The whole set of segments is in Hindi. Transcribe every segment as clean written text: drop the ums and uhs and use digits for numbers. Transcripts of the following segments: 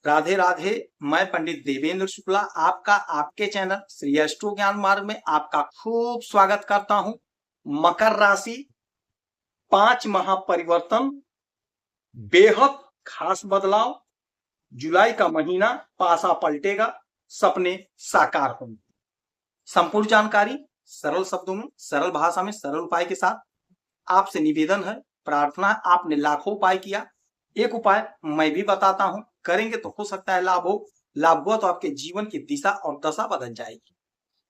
राधे राधे। मैं पंडित देवेंद्र शुक्ला आपका आपके चैनल श्री अष्टो ज्ञान मार्ग में आपका खूब स्वागत करता हूं। मकर राशि 5 महापरिवर्तन, बेहद खास बदलाव। जुलाई का महीना पासा पलटेगा, सपने साकार होंगे। संपूर्ण जानकारी सरल शब्दों में, सरल भाषा में, सरल उपाय के साथ आपसे निवेदन है, प्रार्थना है। आपने लाखों उपाय किया, एक उपाय मैं भी बताता हूं, करेंगे तो हो सकता है लाभ हो। लाभ हुआ तो आपके जीवन की दिशा और दशा बदल जाएगी।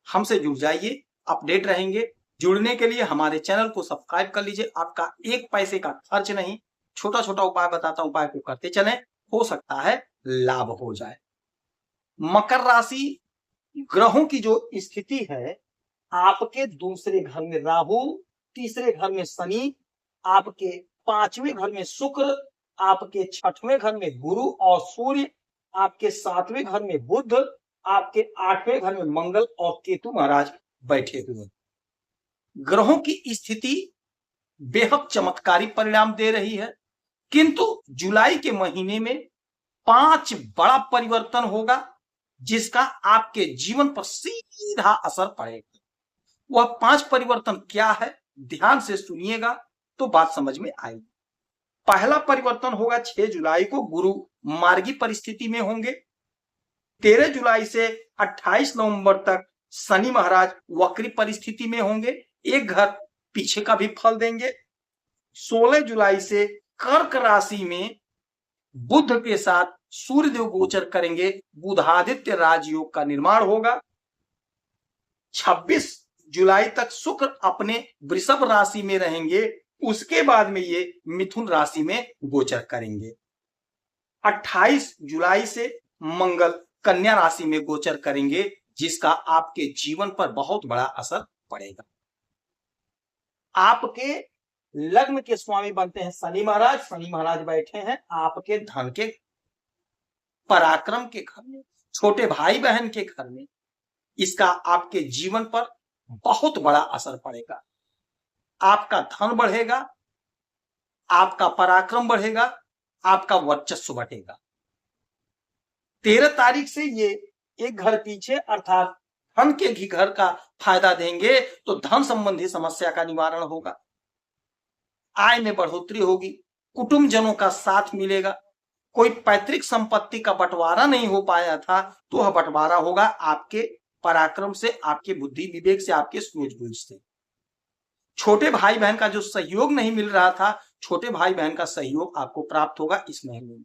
हमसे जुड़ जाइए, अपडेट रहेंगे। जुड़ने के लिए हमारे चैनल को सब्सक्राइब कर लीजिए। आपका एक पैसे का खर्च नहीं, छोटा छोटा उपाय बताता हूं, उपाय को करते चलें, हो सकता है लाभ हो जाए। मकर राशि ग्रहों की जो स्थिति है, आपके दूसरे घर में राहु, तीसरे घर में शनि, आपके पांचवें घर में शुक्र, आपके छठवें घर में गुरु और सूर्य, आपके सातवें घर में बुध, आपके आठवें घर में मंगल और केतु महाराज बैठे हुए। ग्रहों की स्थिति बेहद चमत्कारी परिणाम दे रही है, किंतु जुलाई के महीने में 5 बड़ा परिवर्तन होगा, जिसका आपके जीवन पर सीधा असर पड़ेगा। वह 5 परिवर्तन क्या है, ध्यान से सुनिएगा तो बात समझ में आएगी। पहला परिवर्तन होगा 6 जुलाई को, गुरु मार्गी परिस्थिति में होंगे। 13 जुलाई से 28 नवंबर तक शनि महाराज वक्री परिस्थिति में होंगे, एक घर पीछे का भी फल देंगे। 16 जुलाई से कर्क राशि में बुध के साथ सूर्यदेव गोचर करेंगे, बुधादित्य राजयोग का निर्माण होगा। 26 जुलाई तक शुक्र अपने वृषभ राशि में रहेंगे, उसके बाद में ये मिथुन राशि में गोचर करेंगे। 28 जुलाई से मंगल कन्या राशि में गोचर करेंगे, जिसका आपके जीवन पर बहुत बड़ा असर पड़ेगा। आपके लग्न के स्वामी बनते हैं शनि महाराज। शनि महाराज बैठे हैं आपके धन के, पराक्रम के घर में, छोटे भाई बहन के घर में। इसका आपके जीवन पर बहुत बड़ा असर पड़ेगा। आपका धन बढ़ेगा, आपका पराक्रम बढ़ेगा, आपका वर्चस्व बढ़ेगा। 13 तारीख से ये एक घर पीछे अर्थात धन के भी घर का फायदा देंगे, तो धन संबंधी समस्या का निवारण होगा, आय में बढ़ोतरी होगी, कुटुंबजनों का साथ मिलेगा। कोई पैतृक संपत्ति का बंटवारा नहीं हो पाया था तो वह बंटवारा होगा आपके पराक्रम से, आपके बुद्धि विवेक से, आपके सूझबूझ से। छोटे भाई बहन का जो सहयोग नहीं मिल रहा था, छोटे भाई बहन का सहयोग आपको प्राप्त होगा इस महीने में।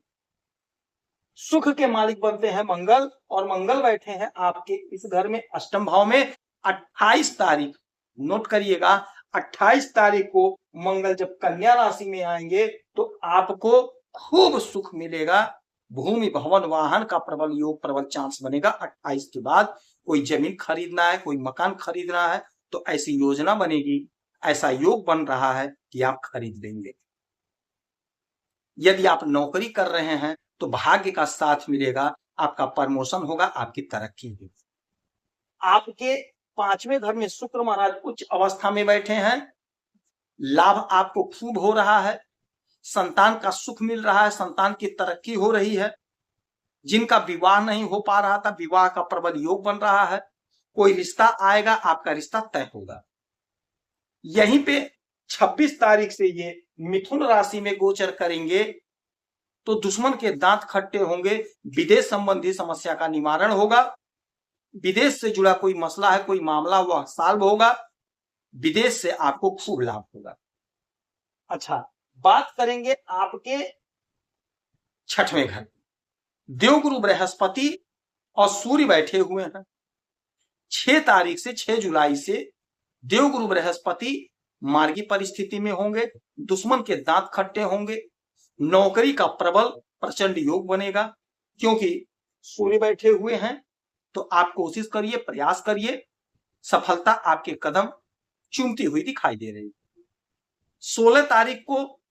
सुख के मालिक बनते हैं मंगल, और मंगल बैठे हैं आपके इस घर में अष्टम भाव में। 28 तारीख नोट करिएगा, 28 तारीख को मंगल जब कन्या राशि में आएंगे तो आपको खूब सुख मिलेगा। भूमि भवन वाहन का प्रबल योग, प्रबल चांस बनेगा। 28 के बाद कोई जमीन खरीदना है, कोई मकान खरीदना है तो ऐसी योजना बनेगी, ऐसा योग बन रहा है कि आप खरीद लेंगे। यदि आप नौकरी कर रहे हैं तो भाग्य का साथ मिलेगा, आपका प्रमोशन होगा, आपकी तरक्की होगी। आपके पांचवें घर में शुक्र महाराज उच्च अवस्था में बैठे हैं, लाभ आपको खूब हो रहा है, संतान का सुख मिल रहा है, संतान की तरक्की हो रही है। जिनका विवाह नहीं हो पा रहा था, विवाह का प्रबल योग बन रहा है। कोई रिश्ता आएगा, आपका रिश्ता तय होगा। यहीं पे 26 तारीख से ये मिथुन राशि में गोचर करेंगे तो दुश्मन के दांत खट्टे होंगे, विदेश संबंधी समस्या का निवारण होगा। विदेश से जुड़ा कोई मसला है, कोई मामला, वह सॉल्व होगा। विदेश से आपको खूब लाभ होगा। अच्छा, बात करेंगे आपके छठवें घर। देवगुरु बृहस्पति और सूर्य बैठे हुए हैं। 6 तारीख से 6 जुलाई से देवगुरु बृहस्पति मार्गी परिस्थिति में होंगे, दुश्मन के दांत खट्टे होंगे, नौकरी का प्रबल प्रचंड योग बनेगा। क्योंकि सूर्य बैठे हुए हैं तो आप कोशिश करिए, प्रयास करिए, सफलता आपके कदम चूमती हुई दिखाई दे रही। 16 तारीख को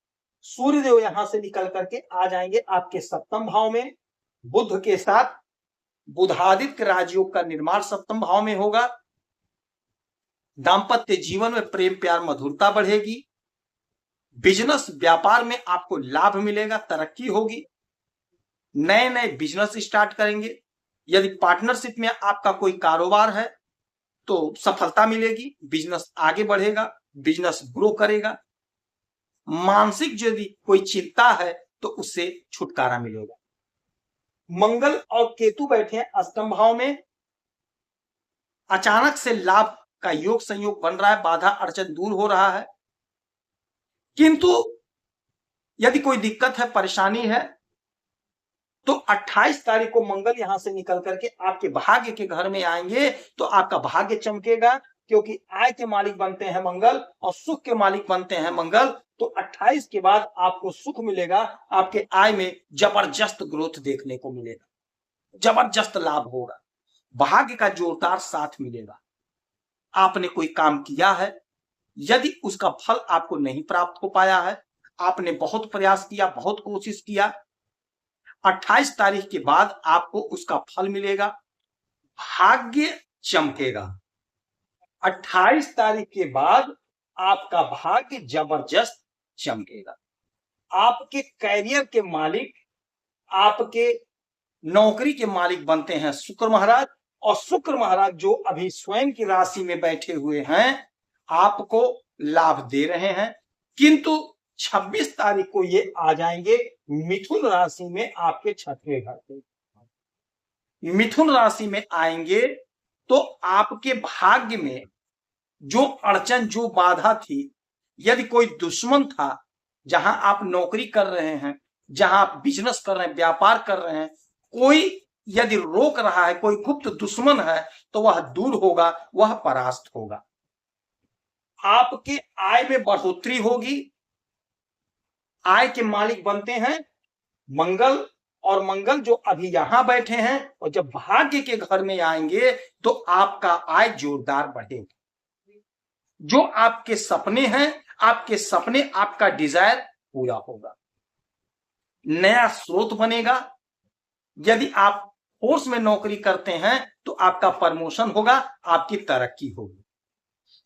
सूर्यदेव यहां से निकल करके आ जाएंगे आपके सप्तम भाव में, बुध के साथ। बुधादित्य राजयोग का निर्माण सप्तम भाव में होगा। दांपत्य जीवन में प्रेम प्यार मधुरता बढ़ेगी। बिजनेस व्यापार में आपको लाभ मिलेगा, तरक्की होगी। नए नए बिजनेस स्टार्ट करेंगे। यदि पार्टनरशिप में आपका कोई कारोबार है तो सफलता मिलेगी, बिजनेस आगे बढ़ेगा, बिजनेस ग्रो करेगा। मानसिक यदि कोई चिंता है तो उससे छुटकारा मिलेगा। मंगल और केतु बैठे हैं अष्टम भाव में, अचानक से लाभ का योग संयोग बन रहा है, बाधा अड़चन दूर हो रहा है। किंतु यदि कोई दिक्कत है, परेशानी है, तो 28 तारीख को मंगल यहां से निकल करके आपके भाग्य के घर में आएंगे तो आपका भाग्य चमकेगा, क्योंकि आय के मालिक बनते हैं मंगल और सुख के मालिक बनते हैं मंगल। तो 28 के बाद आपको सुख मिलेगा, आपके आय में जबरदस्त ग्रोथ देखने को मिलेगा, जबरदस्त लाभ होगा, भाग्य का जोरदार साथ मिलेगा। आपने कोई काम किया है, यदि उसका फल आपको नहीं प्राप्त हो पाया है, आपने बहुत प्रयास किया, बहुत कोशिश किया, 28 तारीख के बाद आपको उसका फल मिलेगा, भाग्य चमकेगा। 28 तारीख के बाद आपका भाग्य जबरदस्त चमकेगा। आपके कैरियर के मालिक, आपके नौकरी के मालिक बनते हैं शुक्र महाराज, और शुक्र महाराज जो अभी स्वयं की राशि में बैठे हुए हैं आपको लाभ दे रहे हैं। किंतु 26 तारीख को ये आ जाएंगे मिथुन राशि में, आपके छठवें घर पे मिथुन राशि में आएंगे तो आपके भाग्य में जो अड़चन, जो बाधा थी, यदि कोई दुश्मन था, जहां आप नौकरी कर रहे हैं, जहां आप बिजनेस कर रहे हैं, व्यापार कर रहे हैं, कोई यदि रोक रहा है, कोई गुप्त दुश्मन है, तो वह दूर होगा, वह परास्त होगा। आपके आय में बढ़ोतरी होगी। आय के मालिक बनते हैं मंगल, और मंगल जो अभी यहां बैठे हैं, और जब भाग्य के घर में आएंगे तो आपका आय जोरदार बढ़ेगा। जो आपके सपने हैं, आपके सपने, आपका डिजायर पूरा होगा, नया स्रोत बनेगा। यदि आप फोर्स में नौकरी करते हैं तो आपका प्रमोशन होगा, आपकी तरक्की होगी।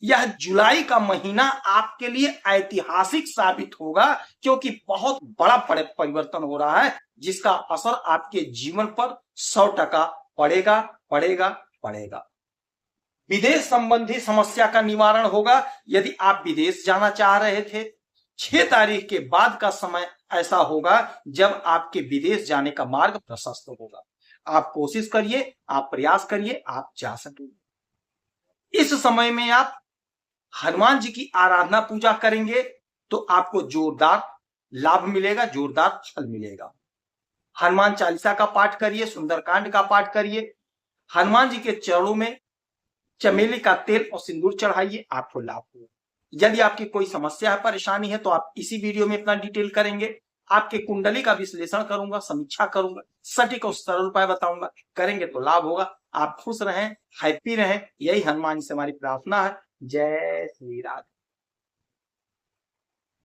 यह जुलाई का महीना आपके लिए ऐतिहासिक साबित होगा, क्योंकि बहुत बड़ा परिवर्तन हो रहा है, जिसका असर आपके जीवन पर 100% पड़ेगा, पड़ेगा, पड़ेगा। विदेश संबंधी समस्या का निवारण होगा। यदि आप विदेश जाना चाह रहे थे, 6 तारीख के बाद का समय ऐसा होगा जब आपके विदेश जाने का मार्ग प्रशस्त होगा। आप कोशिश करिए, आप प्रयास करिए, आप जा सकेंगे। इस समय में आप हनुमान जी की आराधना पूजा करेंगे तो आपको जोरदार लाभ मिलेगा, जोरदार फल मिलेगा। हनुमान चालीसा का पाठ करिए, सुंदरकांड का पाठ करिए, हनुमान जी के चरणों में चमेली का तेल और सिंदूर चढ़ाइए, आपको लाभ होगा। यदि आपकी कोई समस्या है, परेशानी है, तो आप इसी वीडियो में अपना डिटेल करेंगे। आपके कुंडली का विश्लेषण करूंगा, समीक्षा करूंगा, सटीक और सरल उपाय बताऊंगा। करेंगे तो लाभ होगा। आप खुश रहें, हैप्पी रहें, यही हनुमान जी से हमारी प्रार्थना है। जय श्री राम।